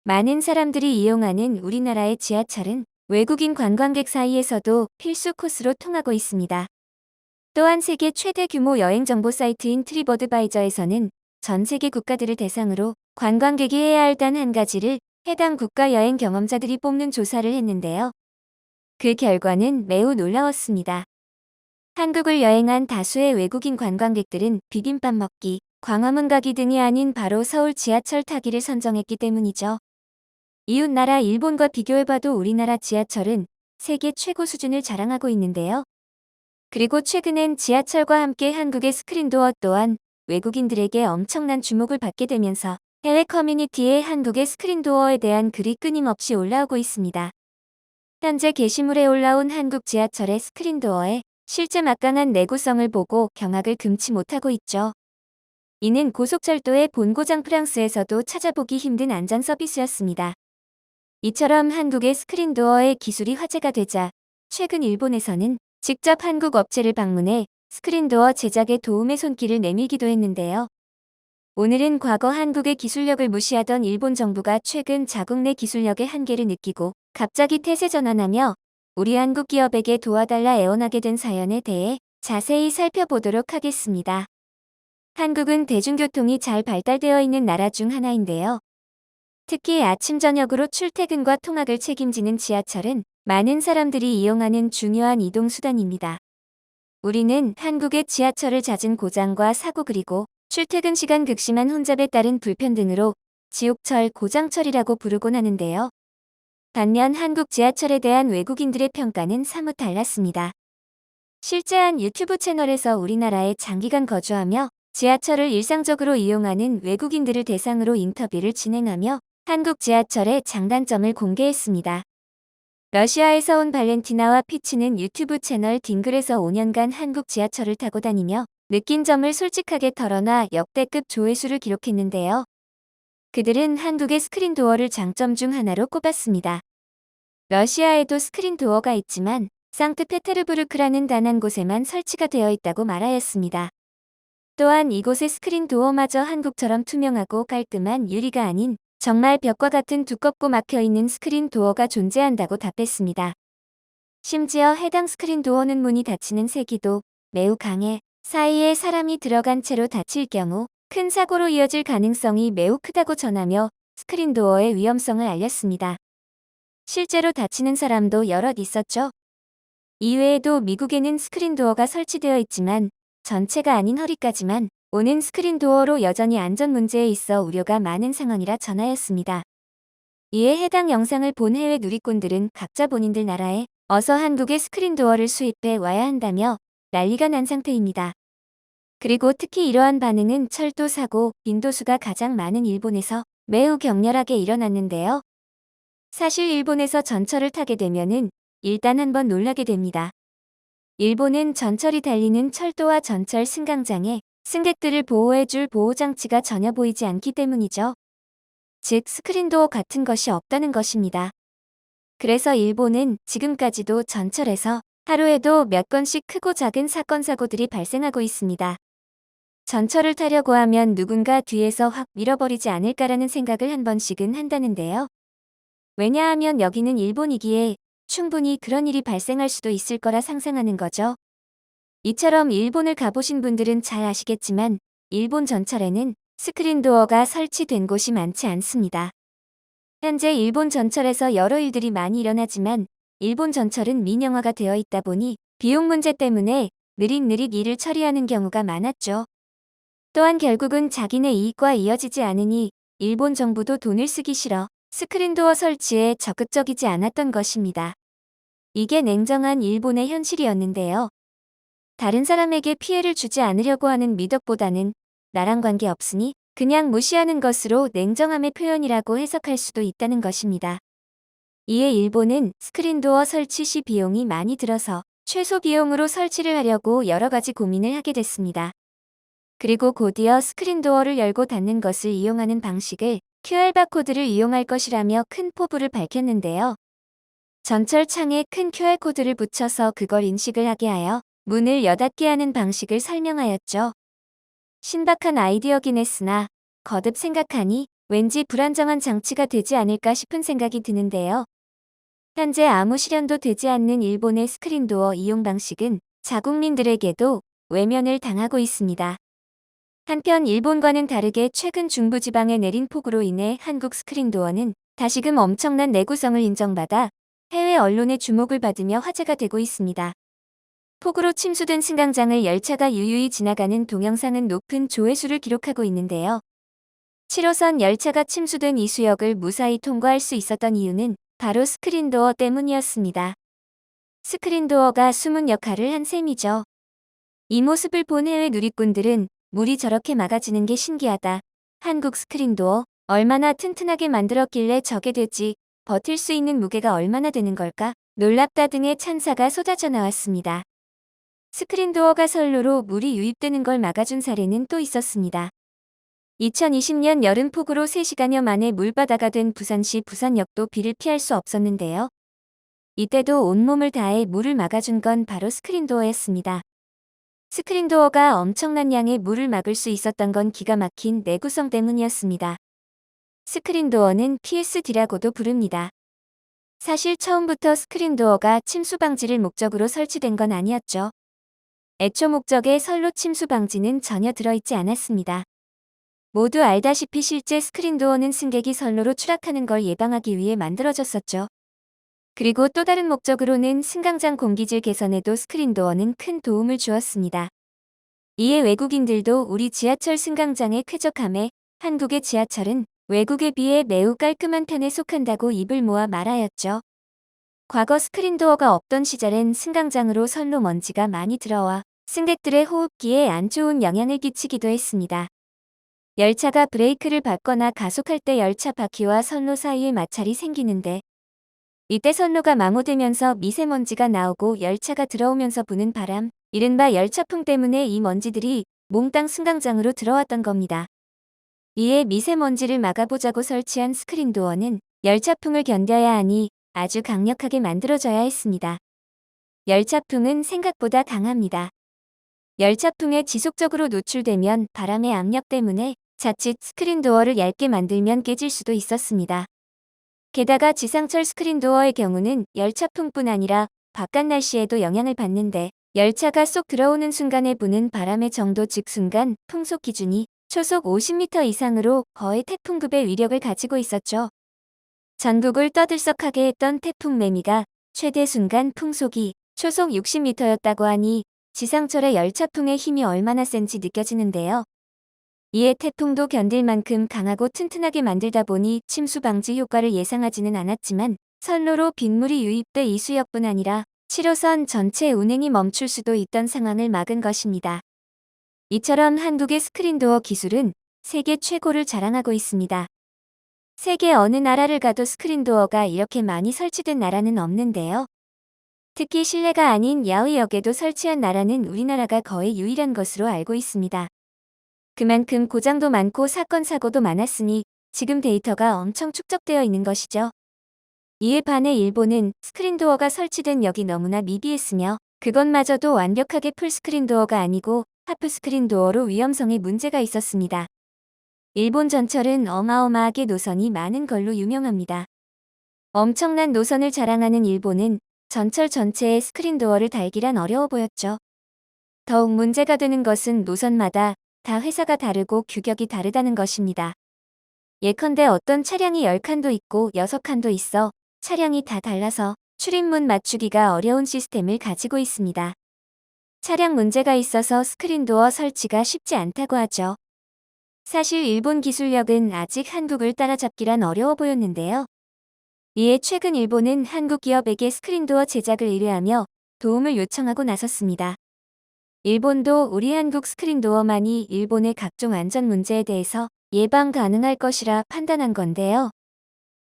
많은 사람들이 이용하는 우리나라의 지하철은 외국인 관광객 사이에서도 필수 코스로 통하고 있습니다. 또한 세계 최대 규모 여행 정보 사이트인 트립어드바이저에서는 전 세계 국가들을 대상으로 관광객이 해야 할 단 한 가지를 해당 국가 여행 경험자들이 뽑는 조사를 했는데요. 그 결과는 매우 놀라웠습니다. 한국을 여행한 다수의 외국인 관광객들은 비빔밥 먹기, 광화문 가기 등이 아닌 바로 서울 지하철 타기를 선정했기 때문이죠. 이웃나라 일본과 비교해봐도 우리나라 지하철은 세계 최고 수준을 자랑하고 있는데요. 그리고 최근엔 지하철과 함께 한국의 스크린도어 또한 외국인들에게 엄청난 주목을 받게 되면서 해외 커뮤니티에 한국의 스크린도어에 대한 글이 끊임없이 올라오고 있습니다. 현재 게시물에 올라온 한국 지하철의 스크린도어에 실제 막강한 내구성을 보고 경악을 금치 못하고 있죠. 이는 고속철도의 본고장 프랑스에서도 찾아보기 힘든 안전 서비스였습니다. 이처럼 한국의 스크린도어의 기술이 화제가 되자 최근 일본에서는 직접 한국 업체를 방문해 스크린도어 제작에 도움의 손길을 내밀기도 했는데요. 오늘은 과거 한국의 기술력을 무시하던 일본 정부가 최근 자국 내 기술력의 한계를 느끼고 갑자기 태세 전환하며 우리 한국 기업에게 도와달라 애원하게 된 사연에 대해 자세히 살펴보도록 하겠습니다. 한국은 대중교통이 잘 발달되어 있는 나라 중 하나인데요. 특히 아침 저녁으로 출퇴근과 통학을 책임지는 지하철은 많은 사람들이 이용하는 중요한 이동수단입니다. 우리는 한국의 지하철을 잦은 고장과 사고 그리고 출퇴근 시간 극심한 혼잡에 따른 불편 등으로 지옥철, 고장철이라고 부르곤 하는데요. 반면 한국 지하철에 대한 외국인들의 평가는 사뭇 달랐습니다. 실제 한 유튜브 채널에서 우리나라에 장기간 거주하며 지하철을 일상적으로 이용하는 외국인들을 대상으로 인터뷰를 진행하며 한국 지하철의 장단점을 공개했습니다. 러시아에서 온 발렌티나와 피치는 유튜브 채널 딩글에서 5년간 한국 지하철을 타고 다니며 느낀 점을 솔직하게 털어놔 역대급 조회수를 기록했는데요. 그들은 한국의 스크린도어를 장점 중 하나로 꼽았습니다. 러시아에도 스크린도어가 있지만 상트페테르부르크라는 단 한 곳에만 설치가 되어 있다고 말하였습니다. 또한 이곳의 스크린도어마저 한국처럼 투명하고 깔끔한 유리가 아닌 정말 벽과 같은 두껍고 막혀있는 스크린도어가 존재한다고 답했습니다. 심지어 해당 스크린도어는 문이 닫히는 세기도 매우 강해 사이에 사람이 들어간 채로 닫힐 경우 큰 사고로 이어질 가능성이 매우 크다고 전하며 스크린도어의 위험성을 알렸습니다. 실제로 다치는 사람도 여럿 있었죠. 이외에도 미국에는 스크린도어가 설치되어 있지만 전체가 아닌 허리까지만 오는 스크린도어로 여전히 안전 문제에 있어 우려가 많은 상황이라 전하였습니다. 이에 해당 영상을 본 해외 누리꾼들은 각자 본인들 나라에 어서 한국의 스크린도어를 수입해 와야 한다며 난리가 난 상태입니다. 그리고 특히 이러한 반응은 철도 사고, 빈도수가 가장 많은 일본에서 매우 격렬하게 일어났는데요. 사실 일본에서 전철을 타게 되면은 일단 한번 놀라게 됩니다. 일본은 전철이 달리는 철도와 전철 승강장에 승객들을 보호해줄 보호장치가 전혀 보이지 않기 때문이죠. 즉 스크린도어 같은 것이 없다는 것입니다. 그래서 일본은 지금까지도 전철에서 하루에도 몇 건씩 크고 작은 사건 사고들이 발생하고 있습니다. 전철을 타려고 하면 누군가 뒤에서 확 밀어버리지 않을까라는 생각을 한 번씩은 한다는데요. 왜냐하면 여기는 일본이기에 충분히 그런 일이 발생할 수도 있을 거라 상상하는 거죠. 이처럼 일본을 가보신 분들은 잘 아시겠지만 일본 전철에는 스크린도어가 설치된 곳이 많지 않습니다. 현재 일본 전철에서 여러 일들이 많이 일어나지만 일본 전철은 민영화가 되어 있다 보니 비용 문제 때문에 느릿느릿 일을 처리하는 경우가 많았죠. 또한 결국은 자기네 이익과 이어지지 않으니 일본 정부도 돈을 쓰기 싫어 스크린도어 설치에 적극적이지 않았던 것입니다. 이게 냉정한 일본의 현실이었는데요. 다른 사람에게 피해를 주지 않으려고 하는 미덕보다는 나랑 관계없으니 그냥 무시하는 것으로 냉정함의 표현이라고 해석할 수도 있다는 것입니다. 이에 일본은 스크린도어 설치 시 비용이 많이 들어서 최소 비용으로 설치를 하려고 여러 가지 고민을 하게 됐습니다. 그리고 곧이어 스크린도어를 열고 닫는 것을 이용하는 방식을 QR바코드를 이용할 것이라며 큰 포부를 밝혔는데요. 전철 창에 큰 QR코드를 붙여서 그걸 인식을 하게 하여 문을 여닫게 하는 방식을 설명하였죠. 신박한 아이디어긴 했으나 거듭 생각하니 왠지 불안정한 장치가 되지 않을까 싶은 생각이 드는데요. 현재 아무 실현도 되지 않는 일본의 스크린도어 이용 방식은 자국민들에게도 외면을 당하고 있습니다. 한편 일본과는 다르게 최근 중부지방에 내린 폭우로 인해 한국 스크린도어는 다시금 엄청난 내구성을 인정받아 해외 언론의 주목을 받으며 화제가 되고 있습니다. 폭우로 침수된 승강장을 열차가 유유히 지나가는 동영상은 높은 조회수를 기록하고 있는데요. 7호선 열차가 침수된 이수역을 무사히 통과할 수 있었던 이유는 바로 스크린도어 때문이었습니다. 스크린도어가 숨은 역할을 한 셈이죠. 이 모습을 본 해외 누리꾼들은 물이 저렇게 막아지는 게 신기하다. 한국 스크린도어 얼마나 튼튼하게 만들었길래 저게 되지. 버틸 수 있는 무게가 얼마나 되는 걸까? 놀랍다 등의 찬사가 쏟아져 나왔습니다. 스크린도어가 선로로 물이 유입되는 걸 막아준 사례는 또 있었습니다. 2020년 여름 폭우로 3시간여 만에 물바다가 된 부산시 부산역도 비를 피할 수 없었는데요. 이때도 온몸을 다해 물을 막아준 건 바로 스크린도어였습니다. 스크린도어가 엄청난 양의 물을 막을 수 있었던 건 기가 막힌 내구성 때문이었습니다. 스크린도어는 PSD라고도 부릅니다. 사실 처음부터 스크린도어가 침수 방지를 목적으로 설치된 건 아니었죠. 애초 목적에 선로 침수 방지는 전혀 들어있지 않았습니다. 모두 알다시피 실제 스크린도어는 승객이 선로로 추락하는 걸 예방하기 위해 만들어졌었죠. 그리고 또 다른 목적으로는 승강장 공기질 개선에도 스크린도어는 큰 도움을 주었습니다. 이에 외국인들도 우리 지하철 승강장의 쾌적함에 한국의 지하철은 외국에 비해 매우 깔끔한 편에 속한다고 입을 모아 말하였죠. 과거 스크린도어가 없던 시절엔 승강장으로 선로 먼지가 많이 들어와 승객들의 호흡기에 안 좋은 영향을 끼치기도 했습니다. 열차가 브레이크를 밟거나 가속할 때 열차 바퀴와 선로 사이에 마찰이 생기는데 이때 선로가 마모되면서 미세먼지가 나오고 열차가 들어오면서 부는 바람, 이른바 열차풍 때문에 이 먼지들이 몽땅 승강장으로 들어왔던 겁니다. 이에 미세먼지를 막아보자고 설치한 스크린도어는 열차풍을 견뎌야 하니 아주 강력하게 만들어져야 했습니다. 열차풍은 생각보다 강합니다. 열차풍에 지속적으로 노출되면 바람의 압력 때문에 자칫 스크린도어를 얇게 만들면 깨질 수도 있었습니다. 게다가 지상철 스크린도어의 경우는 열차풍뿐 아니라 바깥 날씨에도 영향을 받는데 열차가 쏙 들어오는 순간에 부는 바람의 정도 즉 순간 풍속 기준이 초속 50m 이상으로 거의 태풍급의 위력을 가지고 있었죠. 전국을 떠들썩하게 했던 태풍 매미가 최대 순간 풍속이 초속 60m였다고 하니 지상철의 열차풍의 힘이 얼마나 센지 느껴지는데요. 이에 태풍도 견딜 만큼 강하고 튼튼하게 만들다 보니 침수 방지 효과를 예상하지는 않았지만 선로로 빗물이 유입돼 이수역뿐 아니라 7호선 전체 운행이 멈출 수도 있던 상황을 막은 것입니다. 이처럼 한국의 스크린도어 기술은 세계 최고를 자랑하고 있습니다. 세계 어느 나라를 가도 스크린도어가 이렇게 많이 설치된 나라는 없는데요. 특히 실내가 아닌 야외역에도 설치한 나라는 우리나라가 거의 유일한 것으로 알고 있습니다. 그만큼 고장도 많고 사건 사고도 많았으니 지금 데이터가 엄청 축적되어 있는 것이죠. 이에 반해 일본은 스크린도어가 설치된 역이 너무나 미비했으며 그것마저도 완벽하게 풀스크린도어가 아니고 하프스크린도어로 위험성에 문제가 있었습니다. 일본 전철은 어마어마하게 노선이 많은 걸로 유명합니다. 엄청난 노선을 자랑하는 일본은 전철 전체에 스크린도어를 달기란 어려워 보였죠. 더욱 문제가 되는 것은 노선마다 다 회사가 다르고 규격이 다르다는 것입니다. 예컨대 어떤 차량이 10칸도 있고 6칸도 있어 차량이 다 달라서 출입문 맞추기가 어려운 시스템을 가지고 있습니다. 차량 문제가 있어서 스크린도어 설치가 쉽지 않다고 하죠. 사실 일본 기술력은 아직 한국을 따라잡기란 어려워 보였는데요. 이에 최근 일본은 한국 기업에게 스크린도어 제작을 의뢰하며 도움을 요청하고 나섰습니다. 일본도 우리 한국 스크린도어만이 일본의 각종 안전 문제에 대해서 예방 가능할 것이라 판단한 건데요.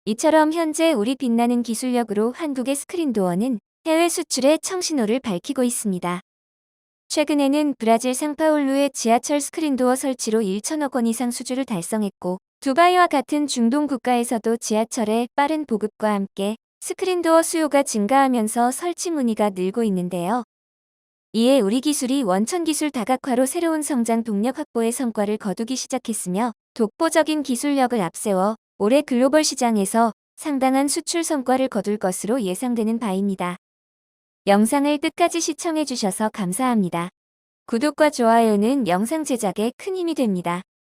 이처럼 현재 우리 빛나는 기술력으로 한국의 스크린도어는 해외 수출의 청신호를 밝히고 있습니다. 최근에는 브라질 상파울루의 지하철 스크린도어 설치로 1천억 원 이상 수주를 달성했고 두바이와 같은 중동 국가에서도 지하철의 빠른 보급과 함께 스크린도어 수요가 증가하면서 설치 문의가 늘고 있는데요. 이에 우리 기술이 원천 기술 다각화로 새로운 성장 동력 확보의 성과를 거두기 시작했으며 독보적인 기술력을 앞세워 올해 글로벌 시장에서 상당한 수출 성과를 거둘 것으로 예상되는 바입니다. 영상을 끝까지 시청해주셔서 감사합니다. 구독과 좋아요는 영상 제작에 큰 힘이 됩니다.